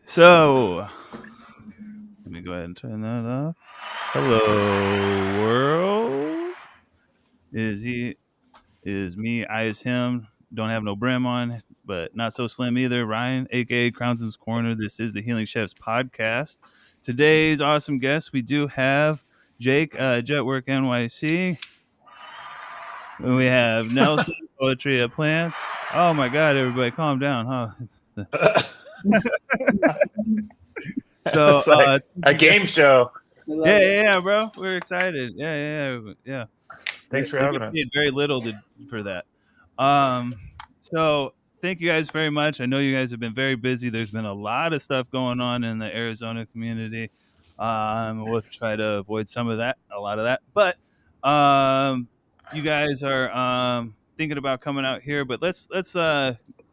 So, let me go ahead and turn that off. Hello, world. Is me, I is him. Don't have no brim on, but not so slim either. Ryan, aka Crownson's Corner. This is the Healing Chefs podcast. Today's awesome guest, we do have Jake, JetworkNYC. We have Nelson, Poetry of Plants. Oh my God, everybody, calm down, huh? So, It's like a game show. yeah, bro. We're excited. Yeah. Thanks for We're having getting us. paid very little for that. So thank you guys very much. I know you guys have been very busy. There's been a lot of stuff going on in the Arizona community. We'll try to avoid some of that, a lot of that. But you guys are thinking about coming out here. But let's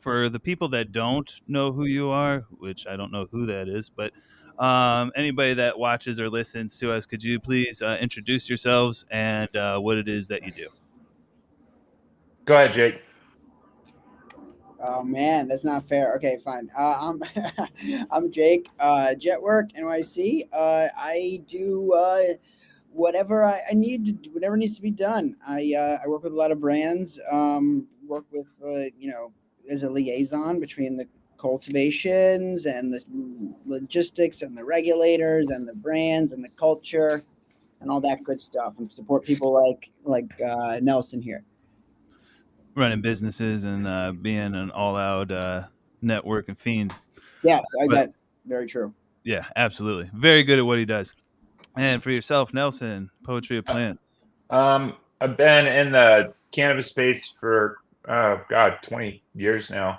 for the people that don't know who you are, which I don't know who that is, but anybody that watches or listens to us, could you please introduce yourselves and what it is that you do? Go ahead, Jake. Oh man, that's not fair. Okay, fine. I'm Jake, JetworkNYC. I do whatever I need to do, whatever needs to be done. I work with a lot of brands. Work with as a liaison between the cultivations and the logistics and the regulators and the brands and the culture and all that good stuff, and support people like Nelson here. Running businesses and being an all-out networking fiend. Yes, that's very true. Yeah, absolutely. Very good at what he does. And for yourself, Nelson, Poetry of Plants. I've been in the cannabis space for 20 years now.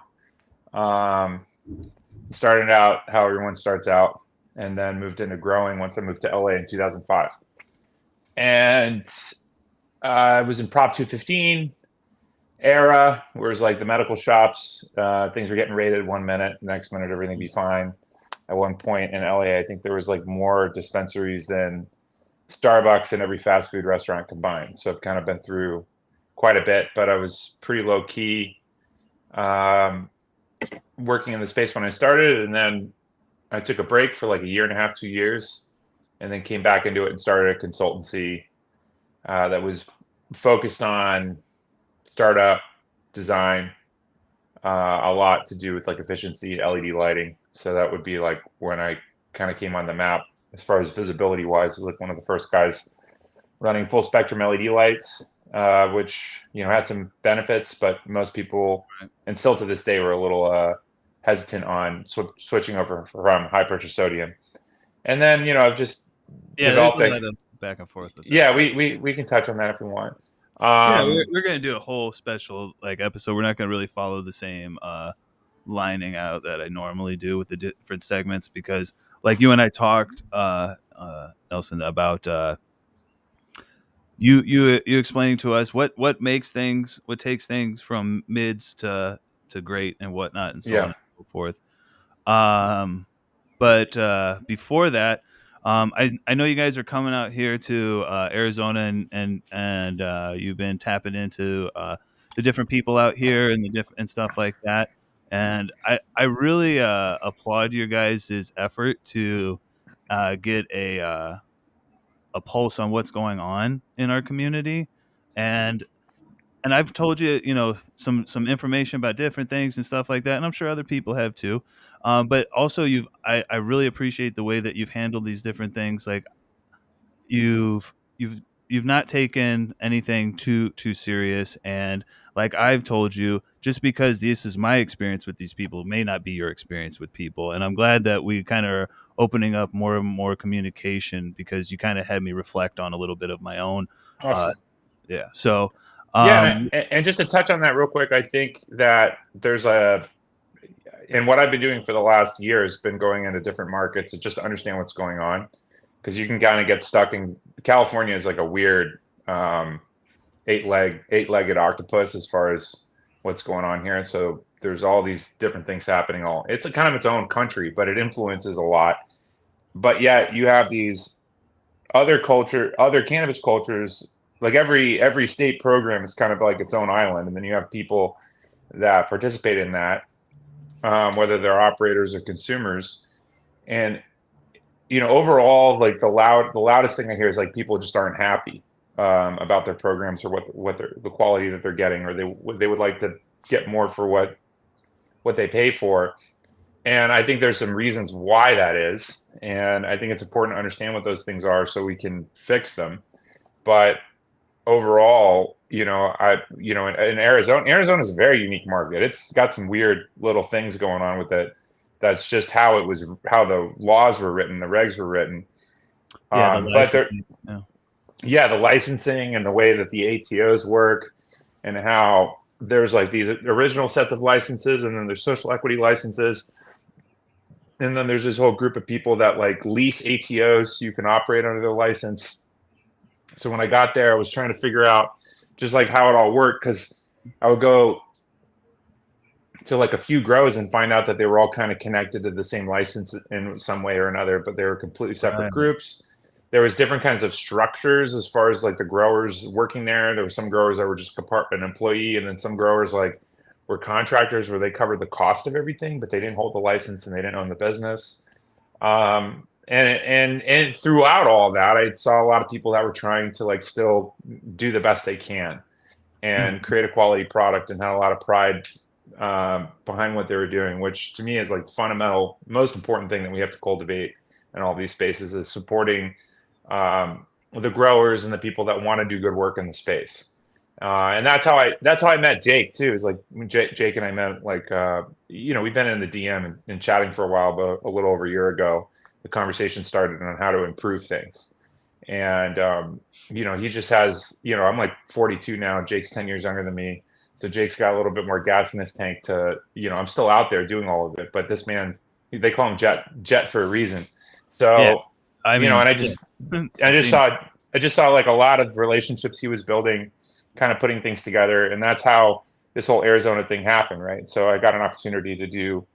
Started out how everyone starts out, and then moved into growing once I moved to LA in 2005. And I was in Prop 215 era, where it's like the medical shops, things were getting raided one minute, next minute everything be fine. At one point in LA, I think there was like more dispensaries than Starbucks and every fast food restaurant combined. So I've kind of been through quite a bit, but I was pretty low key working in the space when I started, and then I took a break for like a year and a half, 2 years, and then came back into it and started a consultancy that was focused on startup design, a lot to do with like efficiency, LED lighting. So that would be like when I kind of came on the map as far as visibility wise. I was like one of the first guys running full spectrum LED lights, which had some benefits, but most people, and still to this day, were a little hesitant on switching over from high pressure sodium. And then I've just developed there's a lot of back and forth with that. Yeah, we can touch on that if we want. We're gonna do a whole special episode. We're not gonna really follow the same lining out that I normally do with the different segments, because like you and I talked, Nelson, about you explaining to us what takes things from mids to great and whatnot, and so on and so forth. But before that, I know you guys are coming out here to Arizona, and you've been tapping into the different people out here and and stuff like that. And I really applaud your guys' effort to get a pulse on what's going on in our community. And I've told you, some information about different things and stuff like that, and I'm sure other people have too. But also, I really appreciate the way that you've handled these different things. Like you've not taken anything too serious, and like I've told you, just because this is my experience with these people may not be your experience with people, and I'm glad that we kind of are opening up more and more communication, because you kind of had me reflect on a little bit of my own. Awesome. So. And just to touch on that real quick, I think that and what I've been doing for the last year has been going into different markets to just understand what's going on, because you can kind of get stuck in California is like a weird eight-legged octopus as far as what's going on here. So there's all these different things happening. It's a kind of its own country, but it influences a lot. But yet you have these other cannabis cultures. Like every state program is kind of like its own island, and then you have people that participate in that, whether they're operators or consumers, And overall, like the loudest thing I hear is like people just aren't happy about their programs or the quality that they're getting, or they would like to get more for what they pay for. And I think there's some reasons why that is, and I think it's important to understand what those things are so we can fix them. But overall, in Arizona is a very unique market. It's got some weird little things going on with it. That's just how the laws were written, the regs were written. Yeah, the But licensing. the licensing and the way that the ATOs work, and how there's like these original sets of licenses, and then there's social equity licenses, and then there's this whole group of people that like lease ATOs so you can operate under their license. So when I got there, I was trying to figure out just like how it all worked, because I would go to like a few grows and find out that they were all kind of connected to the same license in some way or another, but they were completely separate groups. There was different kinds of structures as far as like the growers working there. There were some growers that were just an employee, and then some growers like were contractors where they covered the cost of everything, but they didn't hold the license and they didn't own the business. And throughout all that, I saw a lot of people that were trying to like still do the best they can and create a quality product, and had a lot of pride behind what they were doing, which to me is like the fundamental, most important thing that we have to cultivate in all these spaces, is supporting the growers and the people that want to do good work in the space. And that's how I met Jake too. Is like Jake and I met like we've been in the DM and chatting for a while, but a little over a year ago, the conversation started on how to improve things. And he just has, I'm like 42 now. Jake's 10 years younger than me, so Jake's got a little bit more gas in his tank to, I'm still out there doing all of it, but this man, they call him Jet for a reason. So Yeah, I mean, and I just saw like a lot of relationships he was building, kind of putting things together, and that's how this whole Arizona thing happened, right? So I got an opportunity to do,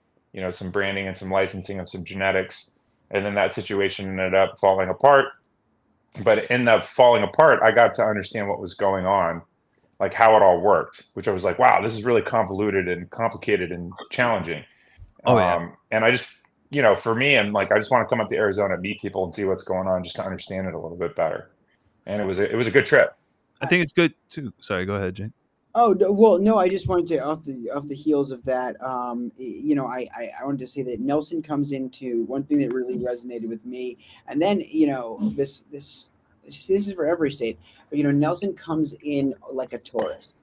some branding and some licensing of some genetics, and then that situation ended up falling apart. But in the falling apart, I got to understand what was going on, like how it all worked, which I was like, wow, this is really convoluted and complicated and challenging. Oh yeah. And I just, for me, I'm like, I just want to come up to Arizona, meet people, and see what's going on, just to understand it a little bit better. And it was a good trip. I think it's good too. Sorry, go ahead, Jake. Oh well, no. I just wanted to off the heels of that. I wanted to say that Nelson comes into one thing that really resonated with me, and then this is for every state, but Nelson comes in like a tourist,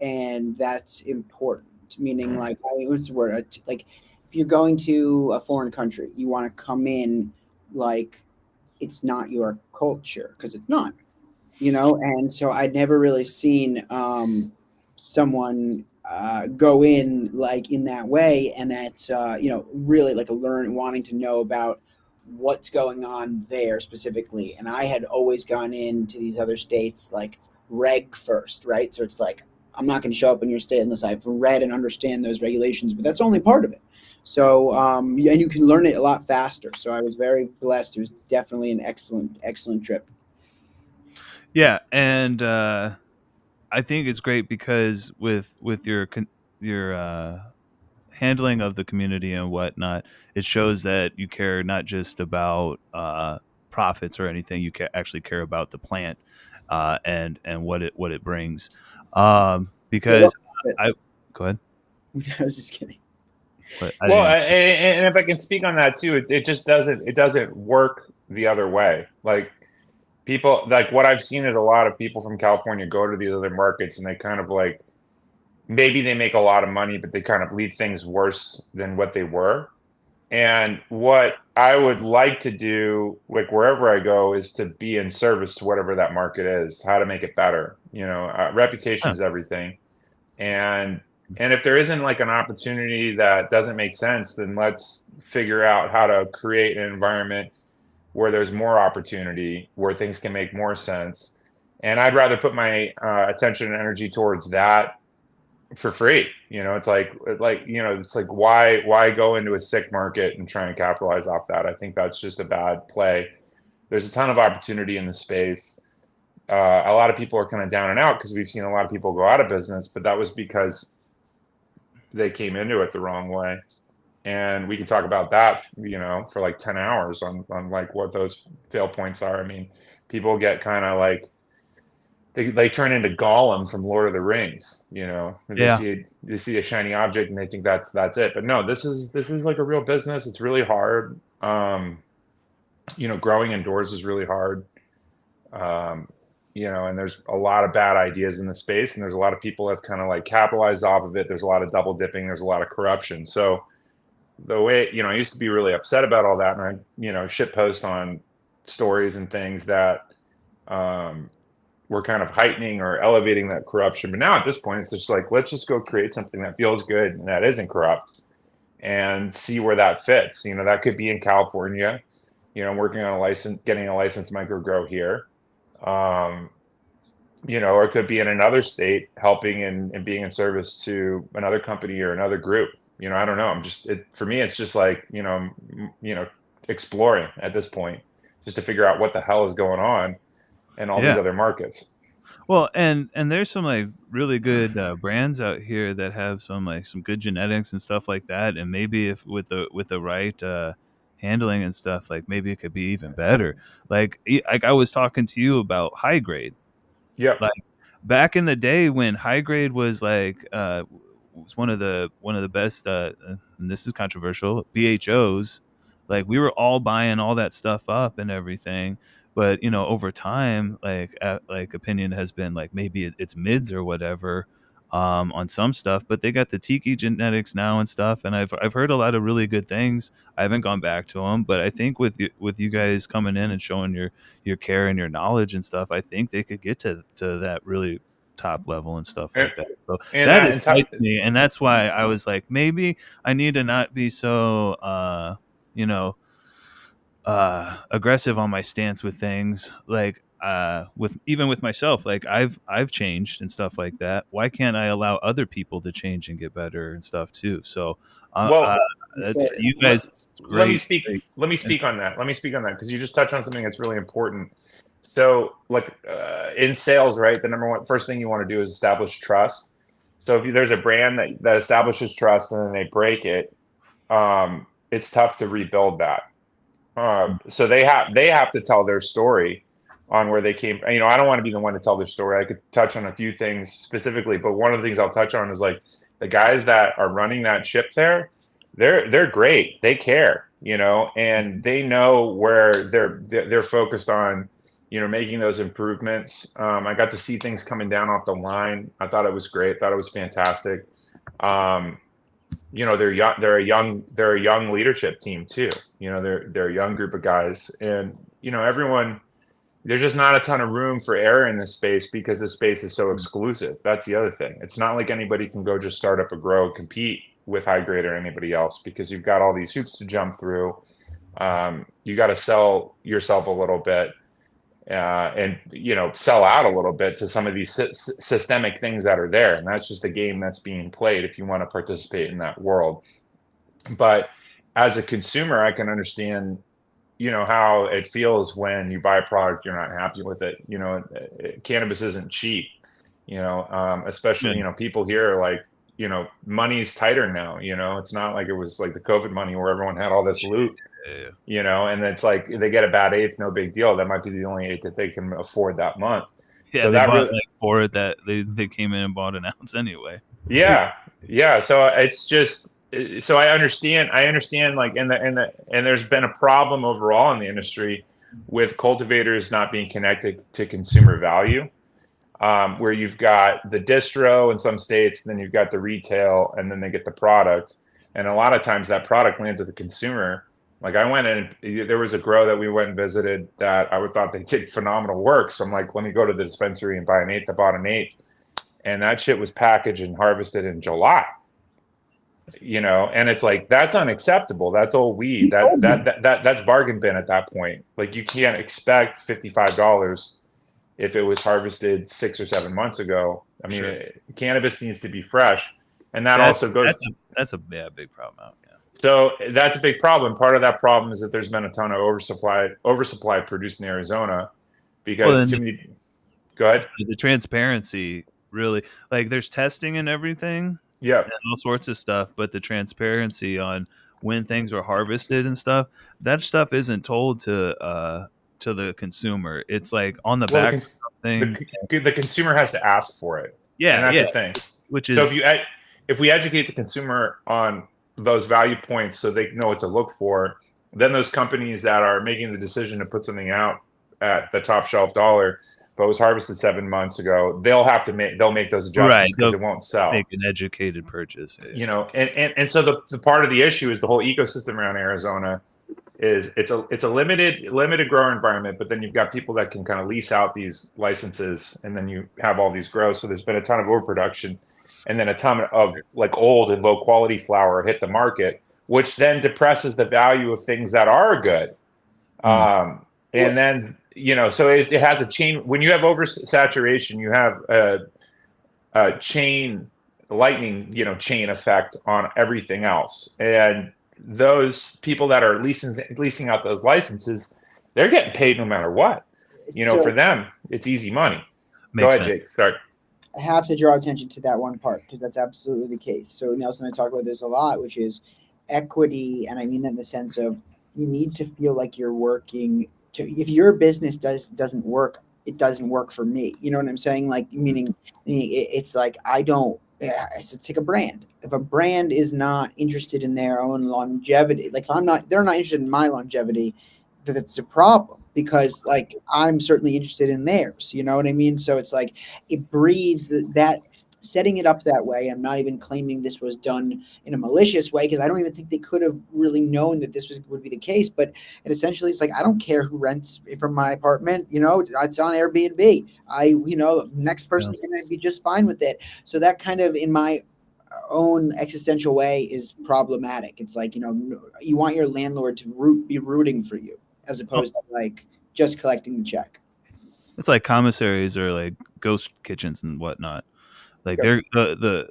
and that's important. Meaning, like, what's the word? Like, if you're going to a foreign country, you want to come in like it's not your culture, because it's not. And so I'd never really seen someone go in like in that way, and that's really like wanting to know about what's going on there specifically. And I had always gone into these other states like reg first, right? So it's like, I'm not going to show up in your state unless I've read and understand those regulations, but that's only part of it. So and you can learn it a lot faster. So I was very blessed. It was definitely an excellent trip. Yeah, and I think it's great because with your handling of the community and whatnot, it shows that you care not just about profits or anything. You actually care about the plant and what it brings. Because I go ahead. I was just kidding. But and if I can speak on that too, it just doesn't work the other way. Like, people, like what I've seen is a lot of people from California go to these other markets, and they kind of like, maybe they make a lot of money, but they kind of leave things worse than what they were. And what I would like to do, like wherever I go, is to be in service to whatever that market is, how to make it better. Reputation is everything. And if there isn't like an opportunity that doesn't make sense, then let's figure out how to create an environment where there's more opportunity, where things can make more sense. And I'd rather put my attention and energy towards that for free. It's like why go into a sick market and try and capitalize off that? I think that's just a bad play. There's a ton of opportunity in the space. A lot of people are kind of down and out because we've seen a lot of people go out of business, but that was because they came into it the wrong way. And we can talk about that, for like 10 hours on like what those fail points are. I mean, people get kind of like, they turn into Gollum from Lord of the Rings. Yeah. They see a shiny object and they think that's it. But no, this is like a real business. It's really hard. Growing indoors is really hard. Um, and there's a lot of bad ideas in the space, and there's a lot of people that have kind of like capitalized off of it. There's a lot of double dipping. There's a lot of corruption. So the way, I used to be really upset about all that, and I shit post on stories and things that were kind of heightening or elevating that corruption. But now at this point, it's just like, let's just go create something that feels good and that isn't corrupt, and see where that fits. That could be in California, working on getting a licensed micro grow here. Or it could be in another state, helping and being in service to another company or another group. I don't know. For me, it's just like, exploring at this point, just to figure out what the hell is going on in all these other markets. Well, and there's some like really good brands out here that have some good genetics and stuff like that, and maybe if with the right handling and stuff, like maybe it could be even better. Like I was talking to you about high grade. Yeah. Like back in the day when high grade was like was one of the best and this is controversial, BHOs. Like we were all buying all that stuff up and everything, but over time, like opinion has been like maybe it's mids or whatever on some stuff, but they got the tiki genetics now and stuff, and I've heard a lot of really good things. I haven't gone back to them, but I think with you guys coming in and showing your care and your knowledge and stuff, I think they could get to that really top level and stuff like that. So that excites me, and that's why I was like, maybe I need to not be so aggressive on my stance with things, like with myself. Like I've changed and stuff like that. Why can't I allow other people to change and get better and stuff too? So you guys, let me speak on that because you just touched on something that's really important. So like in sales, right, the number one first thing you want to do is establish trust. So if there's a brand that establishes trust and then they break it, it's tough to rebuild that. So they have to tell their story on where they came. I don't want to be the one to tell their story. I could touch on a few things specifically, but one of the things I'll touch on is like the guys that are running that ship there. They're great. They care, and they know where they're focused on, making those improvements. I got to see things coming down off the line. I thought it was great. Thought it was fantastic. They're young. They're a young leadership team too. They're a young group of guys, and everyone. There's just not a ton of room for error in this space because this space is so exclusive. That's the other thing. It's not like anybody can go just start up a grow and compete with high grade or anybody else, because you've got all these hoops to jump through. You got to sell yourself a little bit, and sell out a little bit to some of these systemic things that are there, and that's just a game that's being played if you want to participate in that world. But as a consumer, I can understand how it feels when you buy a product, you're not happy with it. Cannabis isn't cheap, especially people here are like, money's tighter now. It's not like it was like the COVID money where everyone had all this loot. And it's like they get a bad eighth, no big deal. That might be the only eighth that they can afford that month. Yeah, so they bought like four that they came in and bought an ounce anyway. Yeah. So it's just, so I understand like, and there's been a problem overall in the industry with cultivators not being connected to consumer value, where you've got the distro in some states, then you've got the retail, and then they get the product. And a lot of times that product lands at the consumer. Like I went in, there was a grow that we went and visited that I thought they did phenomenal work. So I'm like, let me go to the dispensary and buy an eighth. I bought an eighth, and that shit was packaged and harvested in July. And it's like, that's unacceptable. That's old weed. That's bargain bin at that point. Like you can't expect $55 if it was harvested 6 or 7 months ago. I mean, cannabis needs to be fresh, and that's a big problem out. Yeah. So that's a big problem. Part of that problem is that there's been a ton of oversupply produced in Arizona because too many. Go ahead. The transparency, really, like there's testing and everything. Yeah, and all sorts of stuff, but the transparency on when things are harvested and stuff. That stuff isn't told to the consumer. It's like on the Well, back of something. the consumer has to ask for it, and Yeah, that's yeah. the thing. Which So is if we educate the consumer on those value points so they know what to look for, then those companies that are making the decision to put something out at the top shelf dollar, but was harvested 7 months ago, they'll make those right. adjustments because it won't sell. Make an educated purchase. Yeah. You know, and so the part of the issue is the whole ecosystem around Arizona is it's a limited grower environment, but then you've got people that can kind of lease out these licenses, and then you have all these grows. So there's been a ton of overproduction, and then a ton of like old and low quality flower hit the market, which then depresses the value of things that are good. And then so it has a chain. When you have oversaturation, you have a chain lightning chain effect on everything else, and those people that are leasing out those licenses, they're getting paid no matter what. So, for them, it's easy money. Go ahead, Jake. Start. I have to draw attention to that one part because that's absolutely the case. So Nelson and I talk about this a lot, which is equity, and I mean that in the sense of you need to feel like you're working. If your business doesn't work, it doesn't work for me. You know what I'm saying? Like, meaning it's like I don't. It's like a brand. If a brand is not interested in their own longevity, like if they're not interested in my longevity, that's a problem because like I'm certainly interested in theirs. You know what I mean? So it's like it breeds that setting it up that way. I'm not even claiming this was done in a malicious way because I don't even think they could have really known that would be the case. But it essentially it's like I don't care who rents from my apartment. It's on Airbnb. Next person's going to be just fine with it. So that kind of in my own existential way is problematic. It's like you want your landlord to be rooting for you as opposed to like just collecting the check. It's like commissaries or like ghost kitchens and whatnot. Like they're the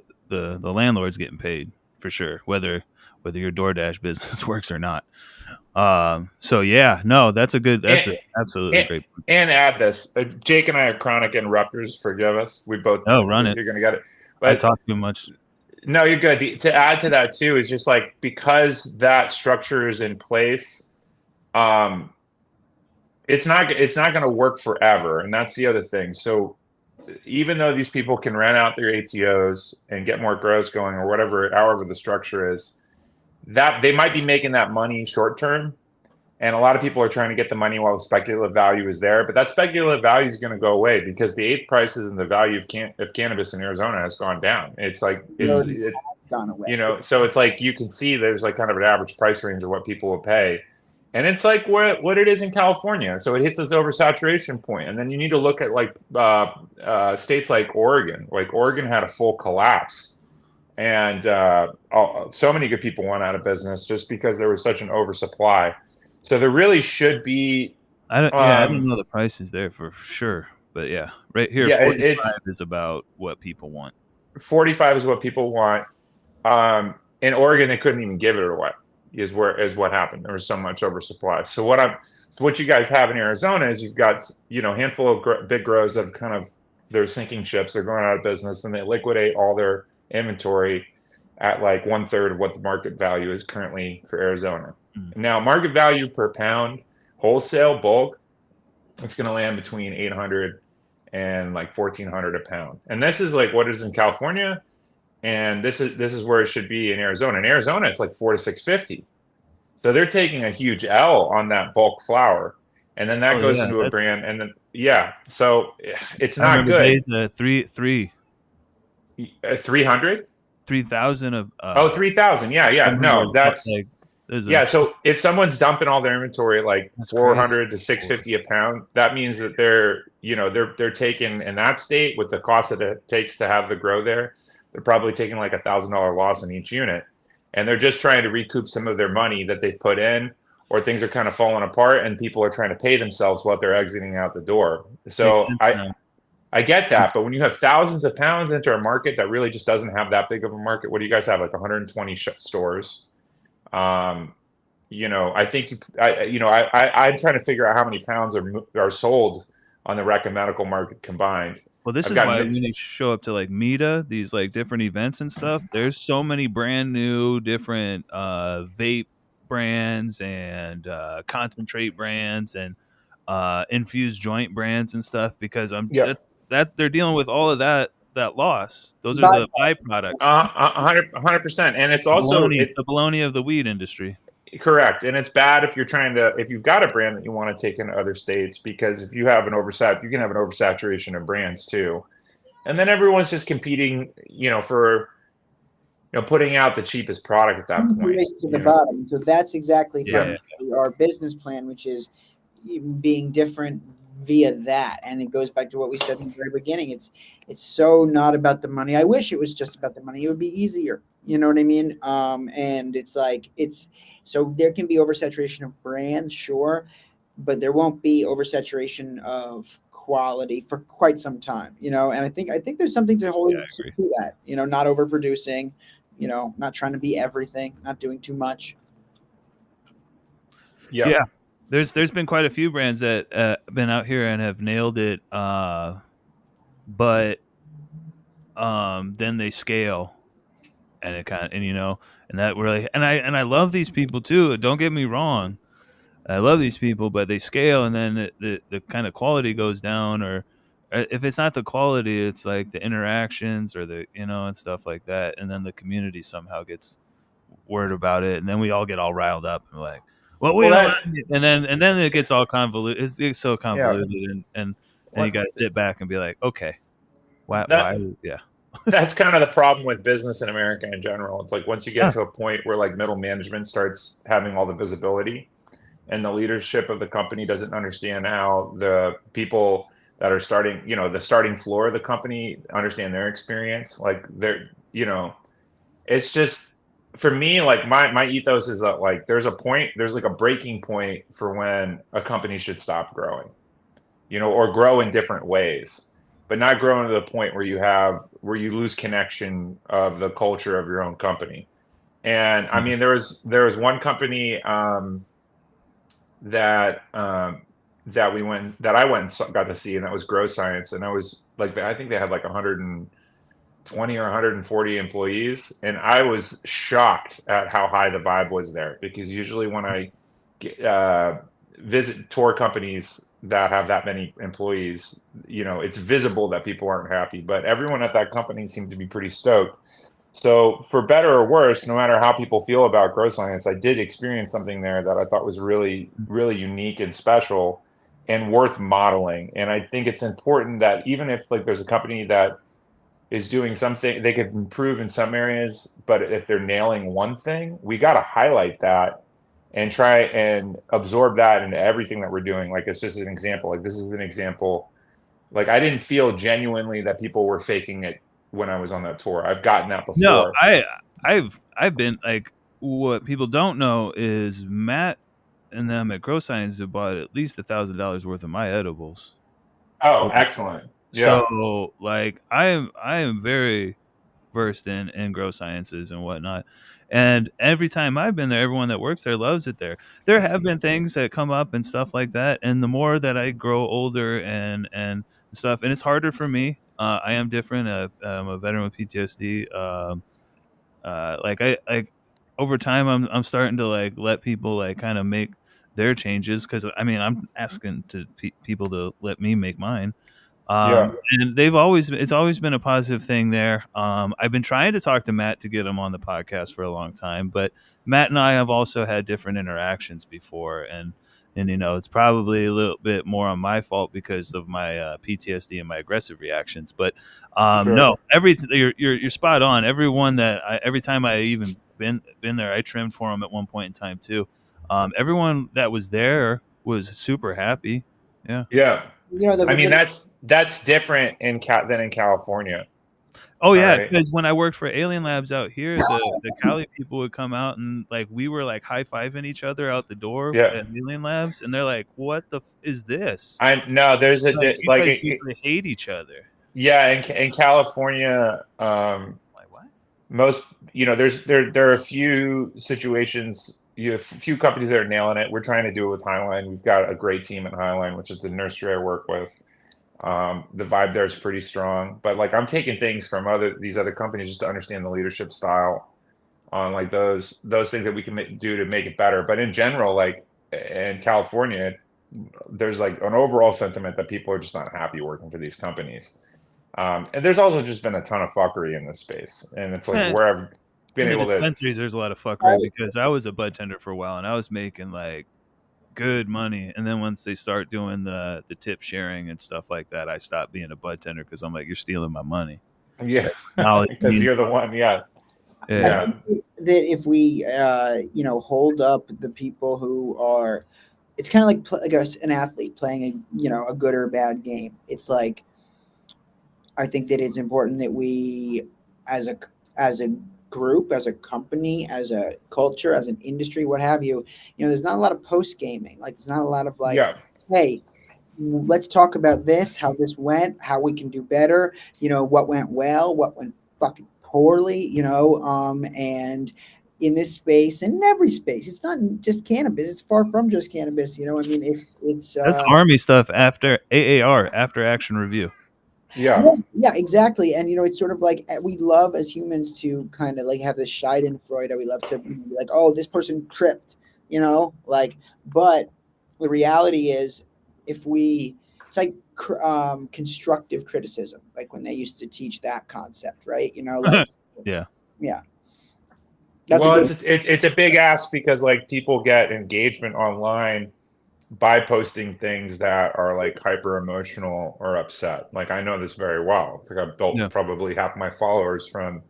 landlord's getting paid for sure, whether your DoorDash business works or not. So yeah, no, that's absolutely great point. And add this, Jake and I are chronic interrupters. Forgive us. We both. Run it. You're gonna get it. But I talk too much. No, you're good. To add to that too is just like because that structure is in place, it's not going to work forever, and that's the other thing. So even though these people can rent out their ATOs and get more grows going or however the structure is, that they might be making that money short term, and a lot of people are trying to get the money while the speculative value is there. But that speculative value is going to go away because the eighth prices and the value of cannabis in Arizona has gone down. It's like it's gone away. So it's like you can see there's like kind of an average price range of what people will pay. And it's like what it is in California. So it hits this oversaturation point. And then you need to look at like states like Oregon. Like Oregon had a full collapse. And so many good people went out of business just because there was such an oversupply. So there really should be. I don't know the prices there for sure. But yeah, right here, 45 is about what people want. 45 is what people want. In Oregon, they couldn't even give it away. Is what happened. There was so much oversupply. So what you guys have in Arizona is you've got handful of big grows that kind of they're sinking ships. They're going out of business, and they liquidate all their inventory at like 1/3 of what the market value is currently for Arizona. Now, market value per pound, wholesale bulk, it's going to land between $800 and like $1,400 a pound. And this is like what it is in California. And this is where it should be in Arizona. In Arizona, it's like $400 to $650. So they're taking a huge L on that bulk flower, and then that goes into a brand, and then so it's not good. Days, 300, 3,000 of 3,000. Yeah. No, that's So if someone's dumping all their inventory at like $400 to $650 a pound, that means that they're taking in that state with the cost that it takes to have the grow there. They're probably taking like $1,000 loss in each unit, and they're just trying to recoup some of their money that they've put in, or things are kind of falling apart and people are trying to pay themselves while they're exiting out the door. So I get that, but when you have thousands of pounds into a market that really just doesn't have that big of a market, what do you guys have? Like 120 stores. I think I'm trying to figure out how many pounds are sold on the rec and medical market combined. Well, this I've is got why when you show up to like Meta, these like different events and stuff, there's so many brand new different vape brands and concentrate brands and infused joint brands and stuff because yeah, that's they're dealing with all of that loss. Those are But the byproducts. 100%, and it's also The baloney of the weed industry. correct, and it's bad if if you've got a brand that you want to take into other states, because if you have you can have an oversaturation of brands too, and then everyone's just competing, for putting out the cheapest product at that it's a point. race to the bottom. So that's exactly Yeah. our business plan, which is being different via that. And it goes back to what we said in the very beginning. It's so not about the money. I wish it was just about the money. It would be easier. You know what I mean? And it's like so there can be oversaturation of brands, sure, but there won't be oversaturation of quality for quite some time. And I think there's something to hold to that. Not overproducing. Not trying to be everything, not doing too much. Yeah. There's been quite a few brands that been out here and have nailed it, but then they scale, and it kind of and that really and I love these people too. Don't get me wrong, I love these people, but they scale, and then the kind of quality goes down, or if it's not the quality, it's like the interactions or the and stuff like that, and then the community somehow gets word about it, and then we all get all riled up and like, well, we don't, and then it gets all convoluted. It gets so convoluted, and you got to sit back and be like, okay, why? Yeah. That's kind of the problem with business in America in general. It's like once you get to a point where like middle management starts having all the visibility, and the leadership of the company doesn't understand how the people that are starting, the starting floor of the company understand their experience. Like it's just, for me, like my ethos is that like there's like a breaking point for when a company should stop growing, or grow in different ways, but not growing to the point where you lose connection of the culture of your own company. And I mean, there was one company that I went and got to see, and that was Grow Science, and I was like, I think they had like 120 or 140 employees, and I was shocked at how high the vibe was there, because usually when I visit tour companies that have that many employees, it's visible that people aren't happy, but everyone at that company seemed to be pretty stoked. So for better or worse, no matter how people feel about Grow Science, I did experience something there that I thought was really, really unique and special and worth modeling. And I think it's important that even if like there's a company that is doing something, they could improve in some areas, but if they're nailing one thing, we got to highlight that and try and absorb that into everything that we're doing. Like, it's just an example. Like, this is an example. Like, I didn't feel genuinely that people were faking it when I was on that tour. I've gotten that before. No, I've been like, what people don't know is Matt and them at Grow Science have bought at least $1,000 worth of my edibles. Oh, excellent. Yeah. So like I am very versed in Grow Sciences and whatnot. And every time I've been there, everyone that works there loves it there. There have been things that come up and stuff like that. And the more that I grow older and stuff, and it's harder for me. I am different. I'm a veteran with PTSD. Like over time, I'm starting to like let people like kind of make their changes, because I mean I'm asking to people to let me make mine. And it's always been a positive thing there. I've been trying to talk to Matt to get him on the podcast for a long time, but Matt and I have also had different interactions before, and it's probably a little bit more on my fault because of my PTSD and my aggressive reactions. But no, you're spot on. Every time I even been there, I trimmed for them at one point in time too. Everyone that was there was super happy. Yeah. I mean, that's different than in California. Oh yeah, because when I worked for Alien Labs out here, the Cali people would come out and like we were like high-fiving each other out the door at Alien Labs, and they're like, "What the is this?" I know there's a you guys usually hate each other. Yeah, in California, like what? Most there are a few situations. You have a few companies that are nailing it. We're trying to do it with Highline. We've got a great team at Highline, which is the nursery I work with. The vibe there is pretty strong, but like I'm taking things from these other companies just to understand the leadership style on like those things that we can do to make it better. But in general, like in California, there's like an overall sentiment that people are just not happy working for these companies. And there's also just been a ton of fuckery in this space, and it's like Eh, where I've been in the able to. dispensaries, there's a lot of fuckery because I was a bud tender for a while and I was making like good money, and then once they start doing the tip sharing and stuff like that, I stopped being a bud tender because I'm like, you're stealing my money. Yeah, Knowledge because means you're the one. Yeah, I yeah, think that if we, hold up the people who are, it's kind of like an athlete playing a good or bad game. It's like, I think that it's important that we, as a group, as a company, as a culture, as an industry, what have you, there's not a lot of post gaming. Like, there's not a lot of like, yeah. hey, let's talk about this, how this went, how we can do better. What went well, what went fucking poorly. And in this space, in every space, it's not just cannabis. It's far from just cannabis. I mean, it's that's army stuff after AAR, after action review. Yeah. Yeah, exactly. And it's sort of like we love as humans to kind of like have this Schadenfreude. We love to be like, oh, this person tripped, like. But the reality is, it's like constructive criticism, like when they used to teach that concept, right? Like, Yeah. yeah, that's a Well, good. it's a big ask because like people get engagement online by posting things that are like hyper emotional or upset. Like I know this very well. It's like I've built Yeah. probably half my followers from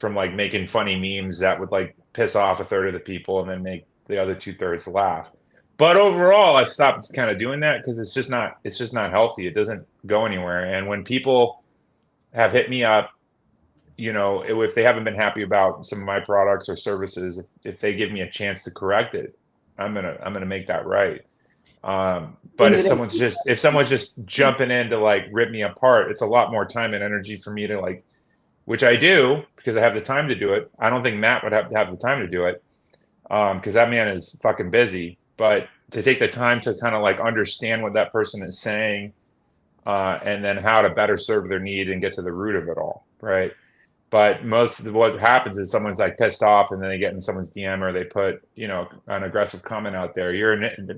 like making funny memes that would like piss off a third of the people and then make the other 2/3 laugh. But overall, I've stopped kind of doing that because it's just not healthy. It doesn't go anywhere. And when people have hit me up, if they haven't been happy about some of my products or services, if they give me a chance to correct it, I'm gonna make that right. But End if of the day, someone's just jumping in to like rip me apart, it's a lot more time and energy for me to like, which I do because I have the time to do it. I don't think Matt would have to have the time to do it because that man is fucking busy. But to take the time to kind of like understand what that person is saying and then how to better serve their need and get to the root of it all, right? But most of what happens is someone's like pissed off and then they get in someone's DM or they put, an aggressive comment out there.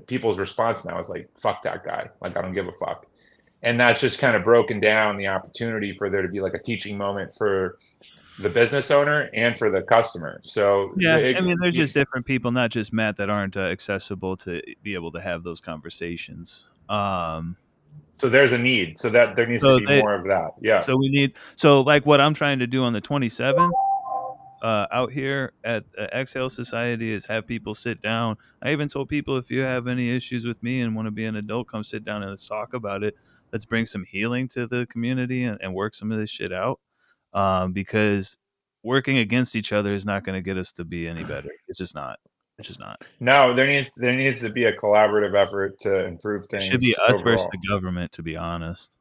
People's response now is like, fuck that guy. Like, I don't give a fuck. And that's just kind of broken down the opportunity for there to be like a teaching moment for the business owner and for the customer. So Yeah, I mean, there's just different people, not just Matt, that aren't accessible to be able to have those conversations. so there's a need. So that there needs to So be more of that. Yeah. so like what I'm trying to do on the 27th out here at Exhale Society is have people sit down. I even told people, if you have any issues with me and want to be an adult, come sit down and let's talk about it. Let's bring some healing to the community and work some of this shit out. Because working against each other is not going to get us to be any better. It's just not. It's just not. No, there needs to be a collaborative effort to improve It should be things us versus overall. the government, to be honest.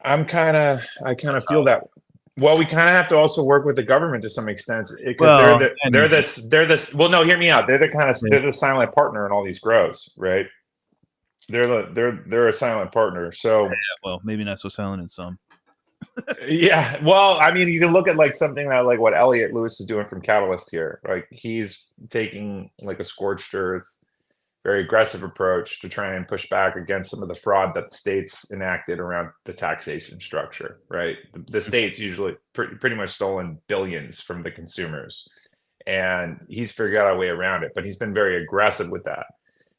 I kind of feel that. Well, we kind of have to also work with the government to some extent because Well, I mean, well, no, hear me out. yeah, They're the silent partner in all these grows, right? They're a silent partner. So well, maybe not so silent in some. yeah, well, I mean, you can look at like something that like what Elliot Lewis is doing from Catalyst here. Like he's taking like a scorched earth, very aggressive approach to try and push back against some of the fraud that the states enacted around the taxation structure, right? The states usually pretty much stolen billions from the consumers, and he's figured out a way around it, but he's been very aggressive with that.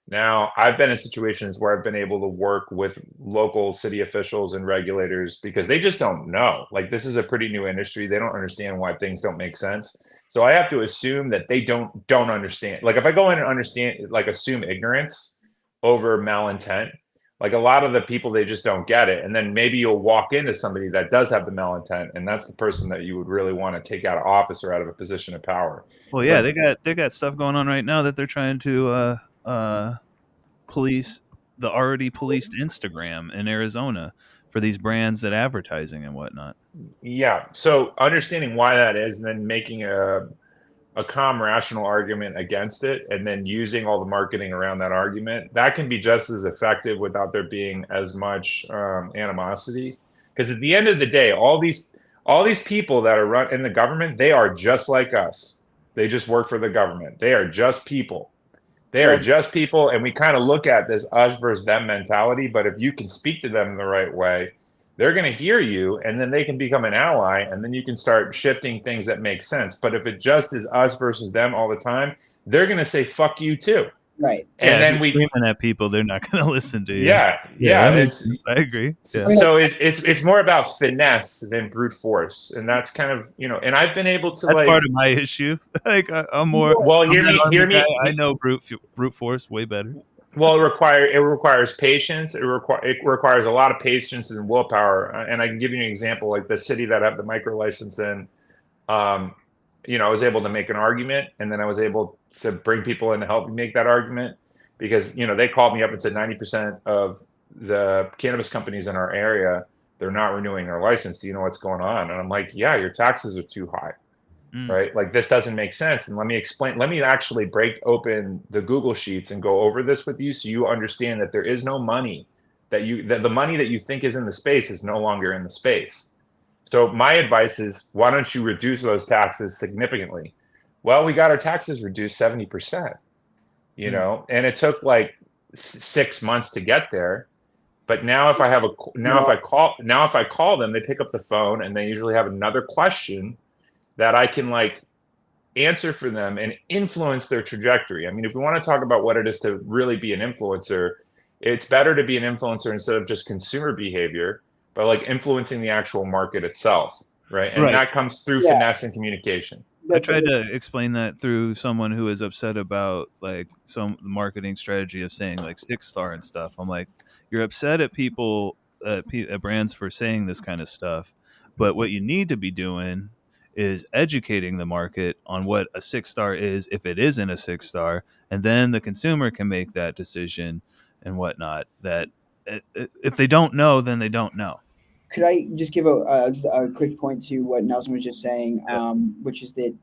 Now, I've been in situations where I've been able to work with local city officials and regulators because they just don't know. Like this is a pretty new industry. They don't understand why things don't make sense. So I have to assume that they don't understand. Like if I go in and understand, like assume ignorance over malintent, like a lot of the people they just don't get it. And then maybe you'll walk into somebody that does have the malintent, and that's the person that you would really want to take out of office or out of a position of power. Well, yeah, But they got stuff going on right now that they're trying to police the already policed Instagram in Arizona for these brands that advertising and whatnot. yeah, so understanding why that is, and then making a calm, rational argument against it, and then using all the marketing around that argument, that can be just as effective without there being as much animosity. Because at the end of the day, all these people that are in the government, they are just like us. They just work for the government. They are just people. They are just people, and we kind of look at this us versus them mentality. But if you can speak to them in the right way, they're going to hear you, and then they can become an ally, and then you can start shifting things that make sense. But if it just is us versus them all the time, they're going to say "fuck you" too. Right. And then if you're screaming at people, they're not going to listen to you. Yeah. I agree. Yeah. So it's more about finesse than brute force, and that's kind of, And I've been able to. That's like, part of my issue. Like I'm more. Well, hear me. I know brute force way better. Well, it requires patience. It requires a lot of patience and willpower. And I can give you an example, like the city that I have the micro license in. I was able to make an argument, and then I was able to bring people in to help me make that argument, because they called me up and said 90% of the cannabis companies in our area, they're not renewing their license. Do you know what's going on? And I'm like, yeah, your taxes are too high. Right? Like, this doesn't make sense. And let me actually break open the Google Sheets and go over this with you, so you understand that there is no money that the money that you think is in the space is no longer in the space. So my advice is, why don't you reduce those taxes significantly? Well, we got our taxes reduced 70%, and it took like 6 months to get there. But now if I call them, they pick up the phone, and they usually have another question that I can answer for them and influence their trajectory. I mean, if we want to talk about what it is to really be an influencer, it's better to be an influencer instead of just consumer behavior, but influencing the actual market itself, right? And that comes through finesse and communication. I tried to explain that through someone who is upset about some marketing strategy of saying 6-star and stuff. I'm like, you're upset at people, at brands for saying this kind of stuff, but what you need to be doing is educating the market on what a 6-star is, if it isn't a 6-star, and then the consumer can make that decision and whatnot. That if they don't know, then they don't know. Could I just give a quick point to what Nelson was just saying, which is that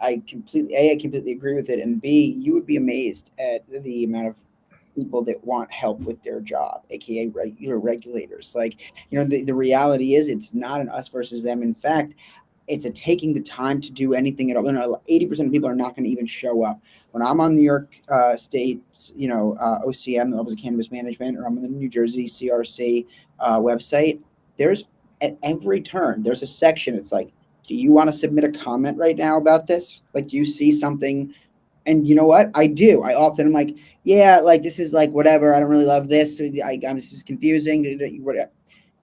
I completely agree with it, and B, you would be amazed at the amount of people that want help with their job, aka regulators. The reality is, it's not an us versus them. In fact, it's a taking the time to do anything at all. 80% of people are not going to even show up. When I'm on New York State, OCM, the Office of Cannabis Management, or I'm on the New Jersey CRC website, there's at every turn, there's a section. It's like, do you want to submit a comment right now about this? Do you see something? And you know what? I do. I often am like, yeah, this is whatever. I don't really love this. This is confusing.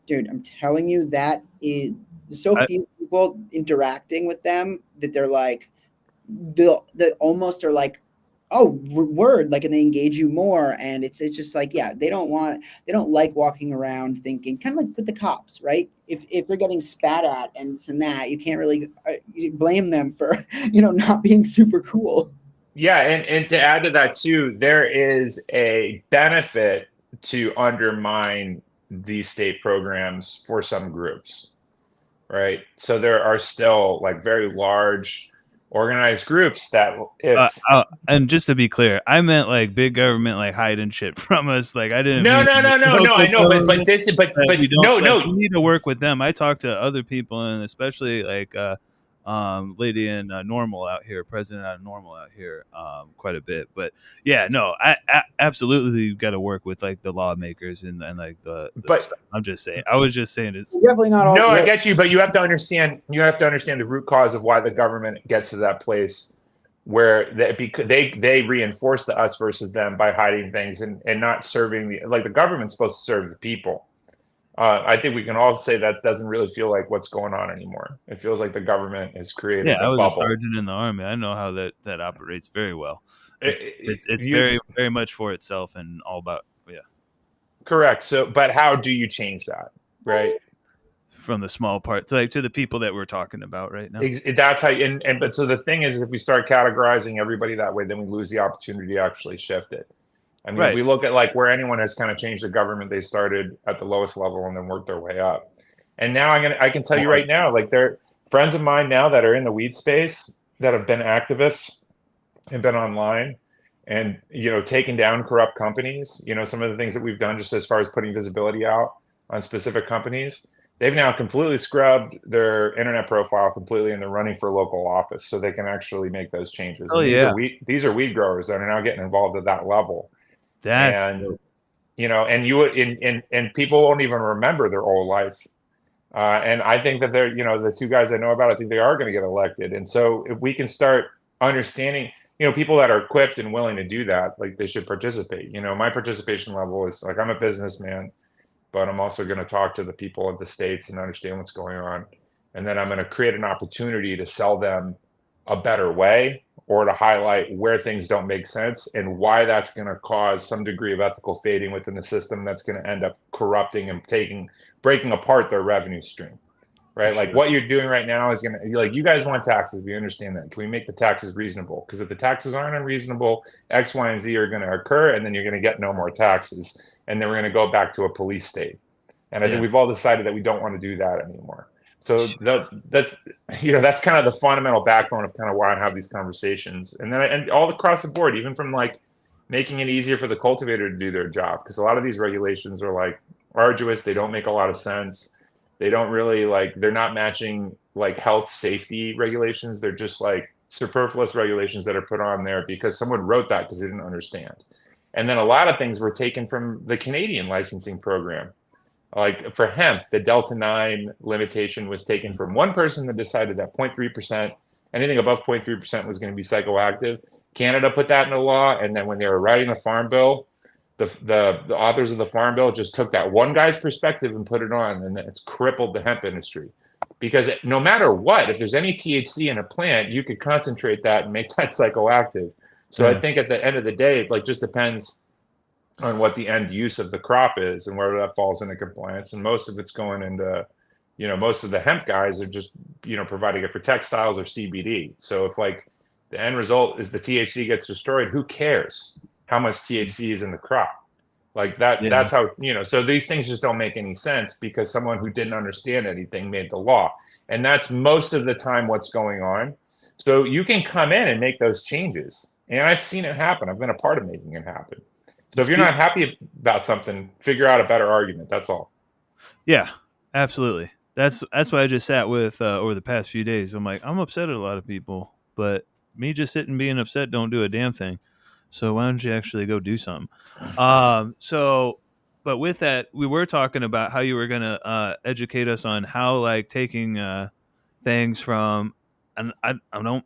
Dude, I'm telling you, that is so few people interacting with them that they're they almost are oh, word, and they engage you more. And it's just they don't like walking around thinking, kind of like with the cops, right? If they're getting spat at and this and that, you can't really blame them for, not being super cool. Yeah. And to add to that too, there is a benefit to undermine these state programs for some groups. Right. So there are still very large organized groups that and just to be clear, I meant big government hiding shit from us. I didn't. No. I know, but you need to work with them. I talk to other people, and especially lady in Normal out here, president out of Normal out here, quite a bit. But yeah, no, I absolutely, you've got to work with the lawmakers and the but stuff. I'm just saying. I was just saying it's definitely not all. No, I get you, but you have to understand. You have to understand the root cause of why the government gets to that place where they reinforce the us versus them by hiding things and not serving the government's supposed to serve the people. I think we can all say that doesn't really feel like what's going on anymore. It feels like the government has created a bubble. I was a sergeant in the Army. I know how that operates very well. It's very, very much for itself and all about, Correct. So, but how do you change that, right? From the small part to the people that we're talking about right now. That's how, but so the thing is, if we start categorizing everybody that way, then we lose the opportunity to actually shift it. I mean, if we look at where anyone has kind of changed the government, they started at the lowest level and then worked their way up. And now I can tell you right now, there are friends of mine now that are in the weed space. that have been activists and been online and, taken down corrupt companies, some of the things that we've done just as far as putting visibility out on specific companies, they've now completely scrubbed their internet profile completely and they're running for local office so they can actually make those changes. Oh And yeah, these are weed growers that are now getting involved at that level. that's And, and people won't even remember their old life. And I think that they're, the two guys I know about, I think they are going to get elected. And so if we can start understanding, people that are equipped and willing to do that, like they should participate. My participation level is like, I'm a businessman, but I'm also going to talk to the people of the states and understand what's going on. And then I'm going to create an opportunity to sell them a better way or to highlight where things don't make sense and why that's going to cause some degree of ethical fading within the system that's going to end up corrupting and breaking apart their revenue stream. Right? Like what you're doing right now is going to, like, you guys want taxes. We understand that. Can we make the taxes reasonable? Because if the taxes aren't unreasonable, X, Y, and Z are going to occur, and then you're going to get no more taxes. And then we're going to go back to a police state. And I think we've all decided that we don't want to do that anymore. So that's kind of the fundamental backbone of kind of why I have these conversations. And then and all across the board, even from like making it easier for the cultivator to do their job, because a lot of these regulations are like arduous. They don't make a lot of sense. They don't really they're not matching like health safety regulations. They're just like superfluous regulations that are put on there because someone wrote that because they didn't understand. And then a lot of things were taken from the Canadian licensing program. Like for hemp, the Delta 9 limitation was taken from one person that decided that 0.3%, anything above 0.3% was going to be psychoactive. Canada put that in the law. And then when they were writing the farm bill, the authors of the farm bill just took that one guy's perspective and put it on, and it's crippled the hemp industry. Because no matter what, if there's any THC in a plant, you could concentrate that and make that psychoactive. So I think at the end of the day, it just depends on what the end use of the crop is and where that falls into compliance. And most of it's going into, most of the hemp guys are just, providing it for textiles or CBD. So if the end result is the THC gets destroyed, who cares how much THC is in the crop? That's how, so these things just don't make any sense because someone who didn't understand anything made the law. And that's most of the time what's going on. So you can come in and make those changes. And I've seen it happen. I've been a part of making it happen. So if you're not happy about something, figure out a better argument. That's all. Yeah, absolutely. That's what I just sat with over the past few days. I'm like, I'm upset at a lot of people, but me just sitting being upset don't do a damn thing. So why don't you actually go do something? But with that, we were talking about how you were going to educate us on how taking things from, and I don't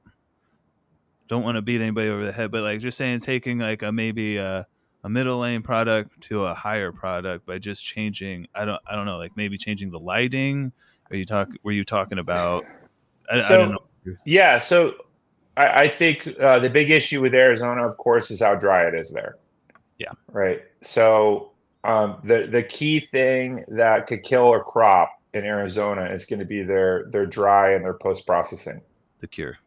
want to beat anybody over the head, but just saying taking maybe a middle lane product to a higher product by just changing. I don't know, maybe changing the lighting. Were you talking about? I don't know. Yeah. So I think the big issue with Arizona, of course, is how dry it is there. Yeah. Right. So the key thing that could kill a crop in Arizona is going to be their dry and their post-processing. The cure.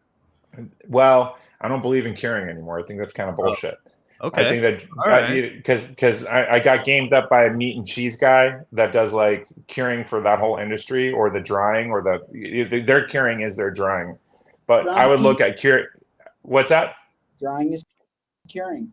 Well, I don't believe in curing anymore. I think that's kind of bullshit. Okay. I think that because I got gamed up by a meat and cheese guy that does curing for that whole industry, or the drying, or their curing is their drying. But I would look at cure. What's that? Drying is curing.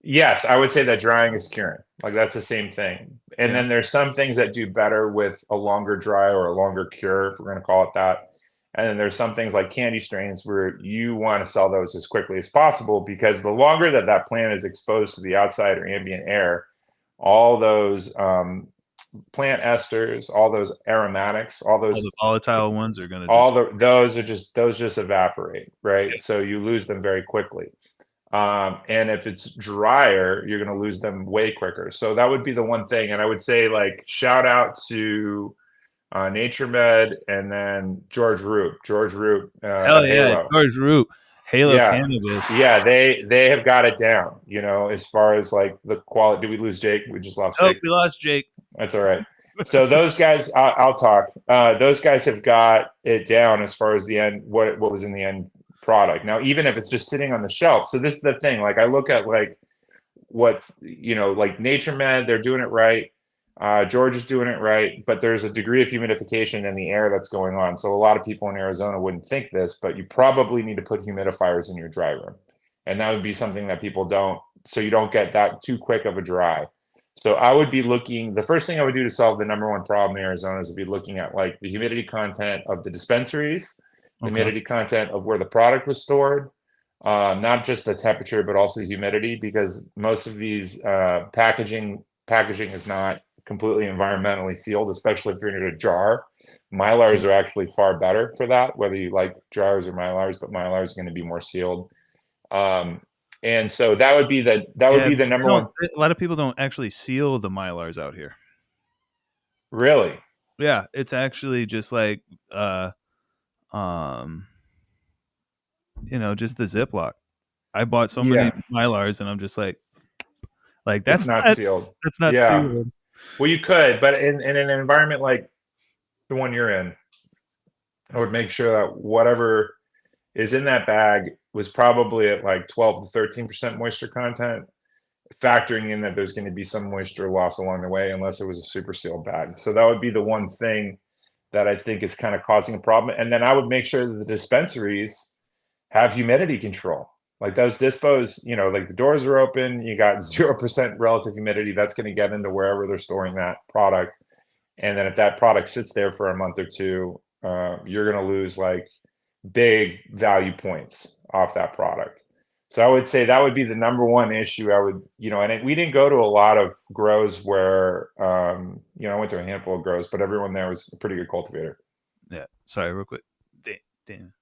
Yes, I would say that drying is curing. That's the same thing. And then there's some things that do better with a longer dry or a longer cure, if we're going to call it that. And then there's some things like candy strains where you want to sell those as quickly as possible, because the longer that plant is exposed to the outside or ambient air, all those plant esters, all those aromatics, all the volatile ones are going to those just evaporate, right? Yeah. So you lose them very quickly. And if it's drier, you're going to lose them way quicker. So that would be the one thing. And I would say shout out to Nature Med, and then George Root. Hell yeah, Halo. George Root. Halo Cannabis. Yeah, they have got it down, as far as the quality. Did we lose Jake? We just lost Jake. Oh, we lost Jake. That's all right. So those guys, I'll talk. Those guys have got it down as far as the end, what was in the end product. Now, even if it's just sitting on the shelf. So this is the thing. I look at what's, Nature Med, they're doing it right. Georgia's doing it right, but there's a degree of humidification in the air that's going on. So a lot of people in Arizona wouldn't think this, but you probably need to put humidifiers in your dry room. And that would be something that people don't, so you don't get that too quick of a dry. So I would be looking, the first thing I would do to solve the number one problem in Arizona is to be looking at like the humidity content of the dispensaries, the humidity content of where the product was stored, not just the temperature, but also the humidity, because most of these packaging is not completely environmentally sealed, especially if you're in a jar. Mylars are actually far better for that, whether you like jars or Mylars, but Mylars are going to be more sealed. And so that would be the number one. A lot of people don't actually seal the Mylars out here. Really? Yeah, it's actually just like just the Ziploc. I bought so many Mylars, and I'm just like that's not sealed. That's not sealed. Well, you could, but in an environment like the one you're in, I would make sure that whatever is in that bag was probably at like 12 to 13% moisture content, factoring in that there's going to be some moisture loss along the way, unless it was a super sealed bag. So that would be the one thing that I think is kind of causing a problem. And then I would make sure that the dispensaries have humidity control. Like those dispos, like the doors are open, you got 0% relative humidity. That's going to get into wherever they're storing that product. And then if that product sits there for a month or two, you're going to lose like big value points off that product. So I would say that would be the number one issue. I would, and we didn't go to a lot of grows where, I went to a handful of grows, but everyone there was a pretty good cultivator. Yeah. Sorry, real quick. Dan.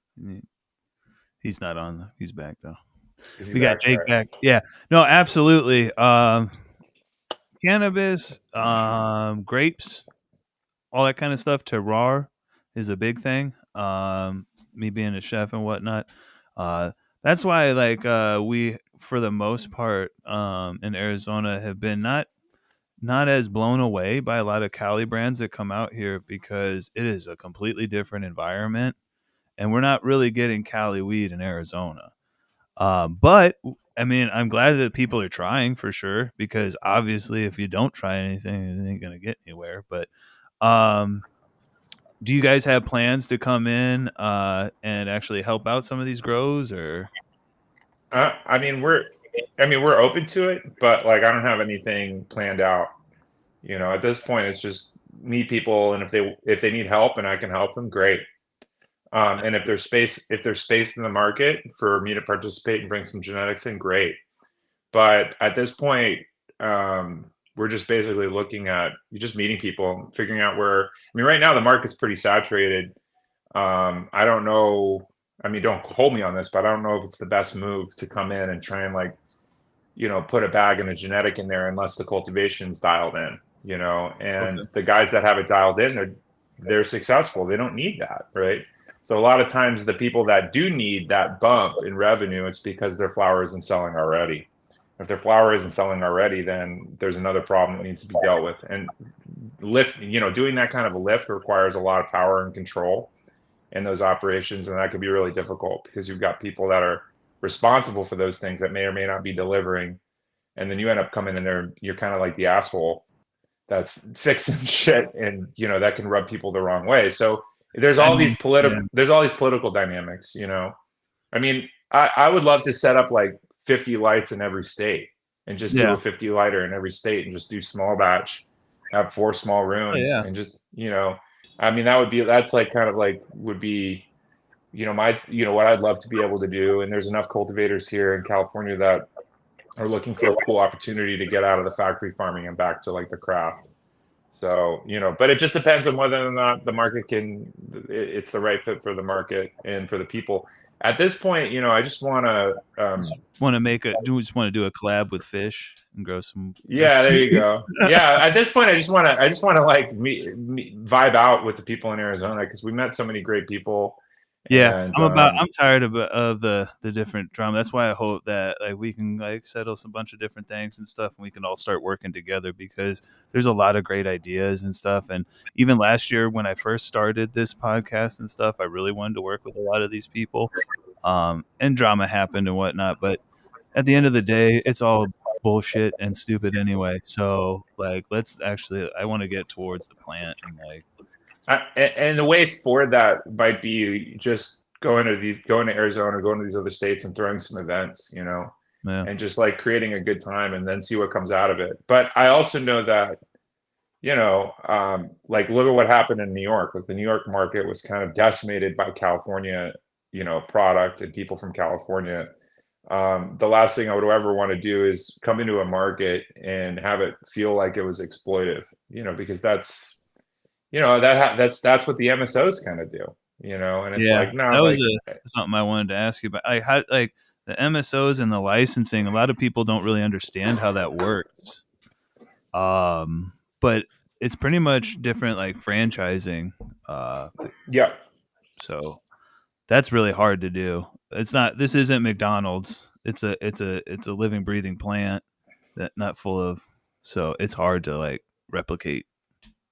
He's not on. He's back though. We got Jake back. Yeah. No, absolutely. Cannabis, grapes, all that kind of stuff. Terroir is a big thing. Me being a chef and whatnot. That's why, we, for the most part, in Arizona, have been not as blown away by a lot of Cali brands that come out here, because it is a completely different environment, and we're not really getting Cali weed in Arizona. But I mean, I'm glad that people are trying, for sure, because obviously if you don't try anything, it ain't going to get anywhere. But do you guys have plans to come in and actually help out some of these grows, or? We're open to it, but like I don't have anything planned out. At this point, it's just meet people, and if they need help and I can help them, great. And if there's space in the market for me to participate and bring some genetics in, great. But at this point, we're just basically looking at just meeting people, figuring out where. Right now the market's pretty saturated. I don't know. Don't hold me on this, but I don't know if it's the best move to come in and try and put a bag and a genetic in there unless the cultivation's dialed in. And okay. The guys that have it dialed in, they're successful. They don't need that, right? So a lot of times the people that do need that bump in revenue, it's because their flower isn't selling already. If their flower isn't selling already, then there's another problem that needs to be dealt with. And doing that kind of a lift requires a lot of power and control in those operations, and that can be really difficult because you've got people that are responsible for those things that may or may not be delivering, and then you end up coming in there, you're kind of like the asshole that's fixing shit, and that can rub people the wrong way. So there's all these political dynamics. I would love to set up like 50 lights in every state and just do a 50 lighter in every state and just do small batch, have 4 small rooms, and just that's like kind of like would be what I'd love to be able to do. And there's enough cultivators here in California that are looking for a cool opportunity to get out of the factory farming and back to like the craft. So, but it just depends on whether or not the market it's the right fit for the market and for the people. At this point, I just want to do a collab with fish and grow some. Yeah, there you go. Yeah, at this point, I just want to like vibe out with the people in Arizona, because we met so many great people. Yeah, and, I'm tired of the different drama. That's why I hope that like we can like settle some bunch of different things and stuff, and we can all start working together, because there's a lot of great ideas and stuff. And even last year when I first started this podcast and stuff, I really wanted to work with a lot of these people. And drama happened and whatnot, but at the end of the day, it's all bullshit and stupid anyway. So like, I want to get towards the plant and like. And the way forward that might be just going to Arizona, going to these other states and throwing some events, Yeah. and just like creating a good time and then see what comes out of it. But I also know that, like look at what happened in New York. Like the New York market was kind of decimated by California, product and people from California. The last thing I would ever want to do is come into a market and have it feel like it was exploitive, because that's that's what the MSOs kind of do, and it's like, no, that was like something I wanted to ask you about. Like the MSOs and the licensing. A lot of people don't really understand how that works. But it's pretty much different, like franchising. yeah. So that's really hard to do. This isn't McDonald's. It's a living, breathing plant that not full of. So it's hard to like replicate.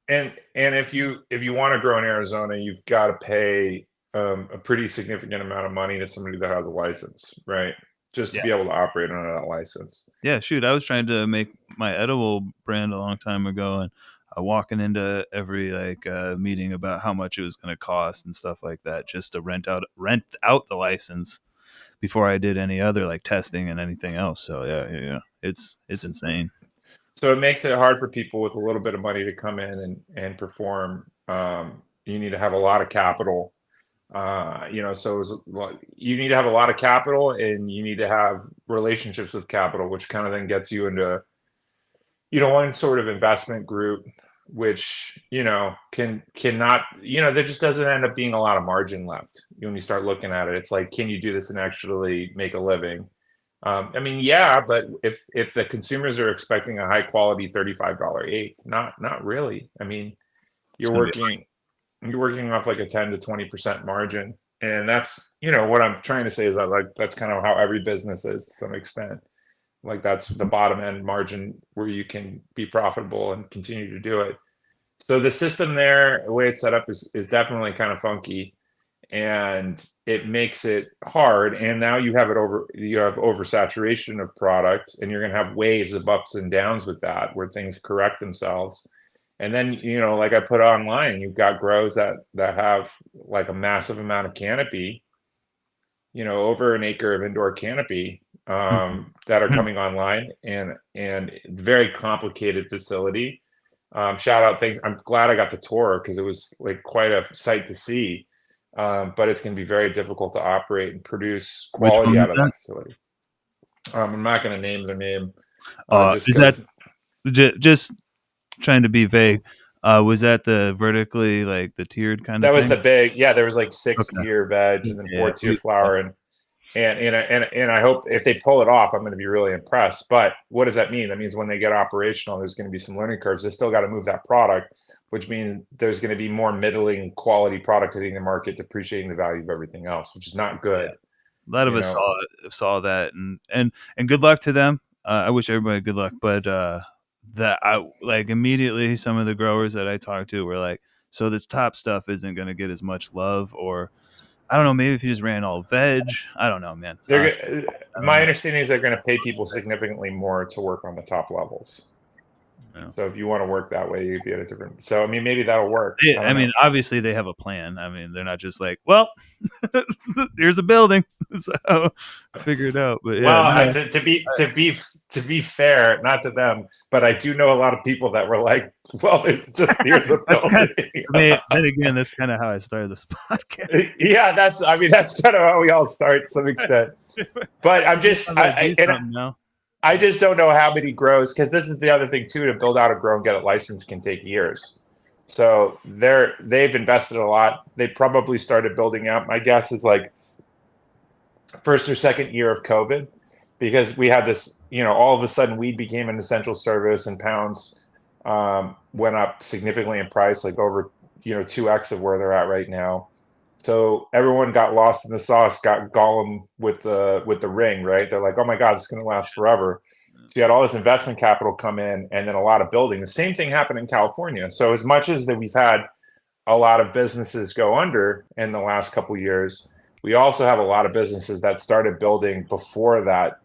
And if you want to grow in Arizona, you've got to pay a pretty significant amount of money to somebody that has a license, right? Just to be able to operate under that license. Yeah, shoot, I was trying to make my edible brand a long time ago, and walking into every meeting about how much it was going to cost and stuff like that, just to rent out the license before I did any other like testing and anything else. So yeah, it's insane. So it makes it hard for people with a little bit of money to come in and perform. You need to have a lot of capital. So you need to have a lot of capital, and you need to have relationships with capital, which kind of then gets you into, one sort of investment group, which, cannot, there just doesn't end up being a lot of margin left. When you start looking at it, it's like, can you do this and actually make a living? I mean, yeah, but if the consumers are expecting a high quality $35 eighth, not really. I mean, you're working off like a 10 to 20% margin, and that's what I'm trying to say is that like that's kind of how every business is to some extent. Like that's the bottom end margin where you can be profitable and continue to do it. So the system there, the way it's set up is definitely kind of funky, and it makes it hard. And now you have oversaturation of product, and you're going to have waves of ups and downs with that, where things correct themselves. And then, like I put online, you've got grows that have like a massive amount of canopy, over an acre of indoor canopy, that are coming online, and very complicated facility. Shout out, things. I'm glad I got the tour because it was like quite a sight to see. But it's going to be very difficult to operate and produce quality out of that facility. I'm not going to name their name. Just trying to be vague? Was that the vertically, like the tiered kind of thing? That was the big, yeah. There was like 6-tier veg and then 4-tier flower, and I hope if they pull it off, I'm going to be really impressed. But what does that mean? That means when they get operational, there's going to be some learning curves. They still got to move that product, which means there's going to be more middling quality product hitting the market, depreciating the value of everything else, which is not good. A lot of us saw that, and good luck to them. I wish everybody good luck, but that I like immediately some of the growers that I talked to were like, so this top stuff isn't going to get as much love, or I don't know, maybe if you just ran all veg, I don't know, man. My understanding is they're going to pay people significantly more to work on the top levels. Yeah. So if you want to work that way, you'd be at a different. So I mean, maybe that'll work. I mean, obviously they have a plan. I mean, they're not just like, well, here's a building, so figure it out. But yeah, to be fair, not to them, but I do know a lot of people that were like, well, here's a building. Then again, that's kind of how I started this podcast. Yeah, that's kind of how we all start to some extent. But I'm just I just don't know how many grows, because this is the other thing too. To build out a grow and get it licensed can take years. So they've invested a lot. They probably started building out. My guess is like first or second year of COVID, because we had this, all of a sudden weed became an essential service, and pounds went up significantly in price, like over 2x of where they're at right now. So everyone got lost in the sauce, got Gollum with the ring, right? They're like, oh my God, it's going to last forever. So you had all this investment capital come in, and then a lot of building. The same thing happened in California. So as much as that we've had a lot of businesses go under in the last couple of years, we also have a lot of businesses that started building before that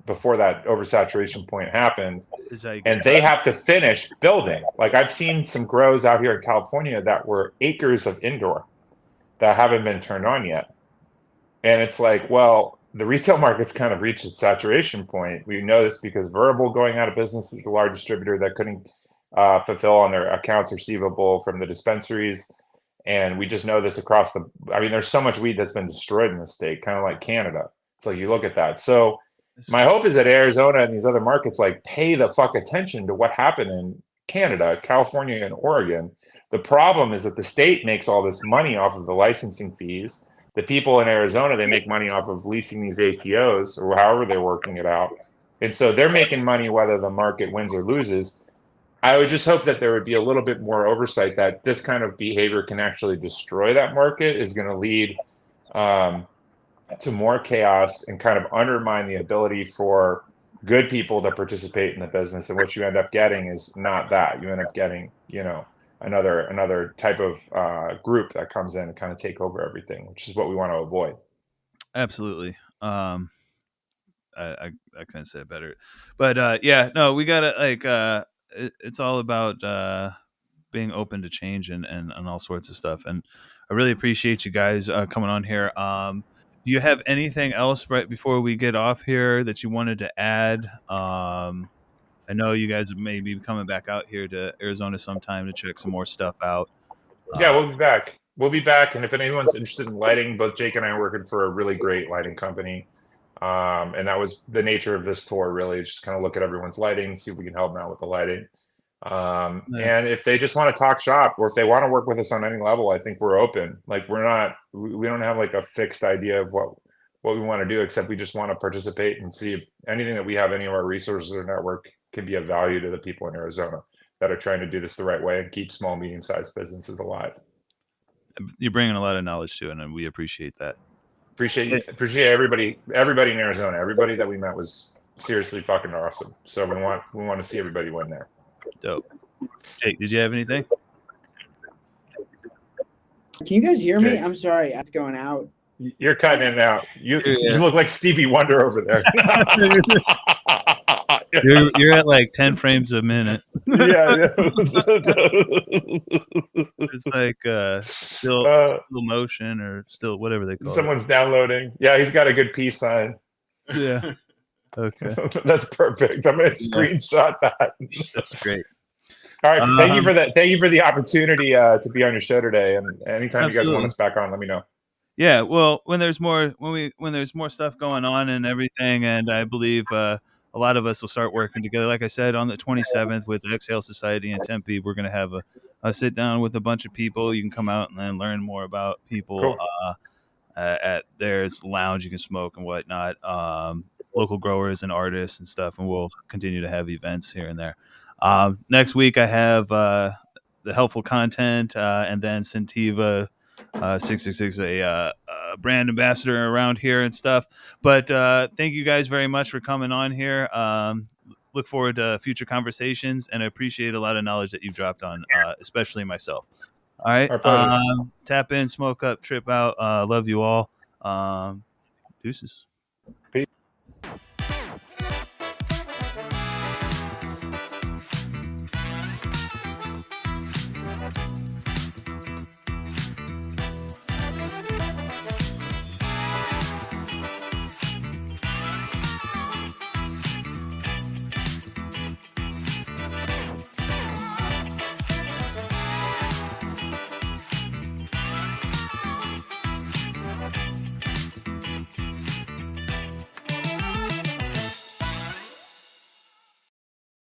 before that oversaturation point happened. Is that And they have to finish building. Like I've seen some grows out here in California that were acres of indoor that haven't been turned on yet. And it's like, well, the retail market's kind of reached its saturation point. We know this because Verbal going out of business was a large distributor that couldn't fulfill on their accounts receivable from the dispensaries. And we just know this across the, I mean, there's so much weed that's been destroyed in the state, kind of like Canada. It's like you look at that. So my hope is that Arizona and these other markets like pay the fuck attention to what happened in Canada, California, and Oregon. The problem is that the state makes all this money off of the licensing fees. The people in Arizona, they make money off of leasing these ATOs or however they're working it out. And so they're making money whether the market wins or loses. I would just hope that there would be a little bit more oversight that this kind of behavior can actually destroy that market, is going to lead to more chaos and kind of undermine the ability for good people to participate in the business. And what you end up getting is not that. You end up getting, you know, another type of group that comes in and kind of take over everything, which is what we want to avoid. Absolutely. I couldn't say it better, but yeah, no, we gotta like it's all about being open to change and all sorts of stuff. And I really appreciate you guys coming on here. Do you have anything else right before we get off here that you wanted to add? I know you guys may be coming back out here to Arizona sometime to check some more stuff out. Yeah, we'll be back. We'll be back. And if anyone's interested in lighting, both Jake and I are working for a really great lighting company. And that was the nature of this tour, really, just kind of look at everyone's lighting, see if we can help them out with the lighting. And if they just want to talk shop, or if they want to work with us on any level, I think we're open. Like we don't have like a fixed idea of what we want to do, except we just want to participate and see if anything that we have, any of our resources or network, can be of value to the people in Arizona that are trying to do this the right way and keep small, medium-sized businesses alive. You're bringing a lot of knowledge to it, and we appreciate that. Appreciate everybody in Arizona. Everybody that we met was seriously fucking awesome. So we want to see everybody win there. Dope. Jake, did you have anything? Can you guys hear me? I'm sorry, it's going out. You're cutting in and out. You look like Stevie Wonder over there. You're at like 10 frames a minute. Yeah. It's like still motion or still whatever they call someone's downloading. Yeah, he's got a good peace sign. Yeah. Okay. That's perfect. I'm going to screenshot that. That's great. All right. Thank you for that. Thank you for the opportunity to be on your show today. And anytime you guys want us back on, let me know. Yeah. Well, when there's more stuff going on and everything, and I believe a lot of us will start working together. Like I said, on the 27th with the Exhale Society in Tempe, we're going to have a sit down with a bunch of people. You can come out and then learn more about people. Cool. At there's lounge, you can smoke and whatnot. Local growers and artists and stuff, and we'll continue to have events here and there. Next week, I have the helpful content, and then Sentiva 666, a brand ambassador around here and stuff. But thank you guys very much for coming on here. Look forward to future conversations, and I appreciate a lot of knowledge that you've dropped on, especially myself. All right. Tap in, smoke up, trip out. Love you all. Deuces.